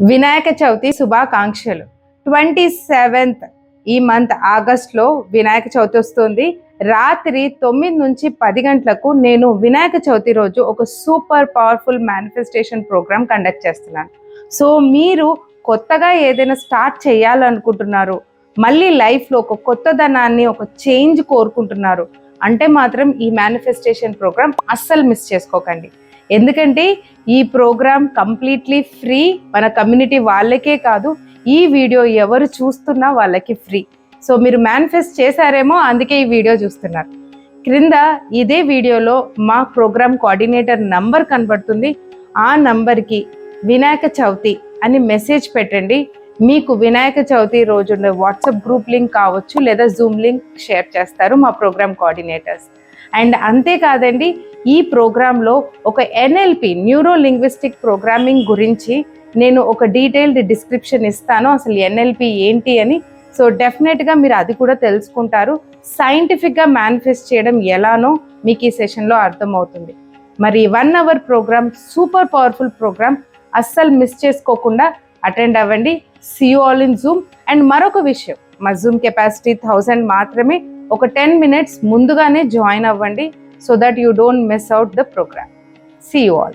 వినాయక చవితి శుభాకాంక్షలు. 27th ఈ month ఆగస్ట్లో వినాయక చవితి వస్తుంది. రాత్రి 9 నుంచి 10 గంటలకు నేను వినాయక చవితి రోజు ఒక super powerful manifestation program conduct చేస్తున్నాను. సో మీరు కొత్తగా ఏదైనా స్టార్ట్ చేయాలనుకుంటున్నారు, మళ్ళీ లైఫ్లో ఒక కొత్తదనాన్ని, ఒక చేంజ్ కోరుకుంటున్నారు అంటే మాత్రం ఈ మేనిఫెస్టేషన్ ప్రోగ్రామ్ అస్సలు మిస్ చేసుకోకండి. ఎందుకంటే ఈ ప్రోగ్రామ్ కంప్లీట్లీ ఫ్రీ. మన కమ్యూనిటీ వాళ్ళకే కాదు, ఈ వీడియో ఎవరు చూస్తున్నా వాళ్ళకి ఫ్రీ. సో మీరు మేనిఫెస్ట్ చేశారేమో, అందుకే ఈ వీడియో చూస్తున్నారు. క్రింద ఇదే వీడియోలో మా ప్రోగ్రామ్ కోఆర్డినేటర్ నంబర్ కనబడుతుంది. ఆ నంబర్కి వినాయక చవితి అని మెసేజ్ పెట్టండి. మీకు వినాయక చవితి రోజు వాట్సాప్ గ్రూప్ లింక్ కావచ్చు, లేదా జూమ్ లింక్ షేర్ చేస్తారు మా ప్రోగ్రామ్ కోఆర్డినేటర్స్. అండ్ అంతేకాదండి, ఈ ప్రోగ్రాంలో ఒక NLP న్యూరో లింగ్విస్టిక్ ప్రోగ్రామింగ్ గురించి నేను ఒక డీటెయిల్డ్ డిస్క్రిప్షన్ ఇస్తాను, అసలు NLP ఏంటి అని. సో డెఫినెట్గా మీరు అది కూడా తెలుసుకుంటారు. సైంటిఫిక్గా మేనిఫెస్ట్ చేయడం ఎలానో మీకు ఈ సెషన్లో అర్థమవుతుంది. మరి 1 hour program, super powerful program, అస్సలు మిస్ చేసుకోకుండా అటెండ్ అవ్వండి. See you all in Zoom. And మరొక విషయం, మా జూమ్ కెపాసిటీ 1000 మాత్రమే. ఒక 10 minutes ముందుగానే జాయిన్ అవ్వండి, so that you don't miss out the program. See you all.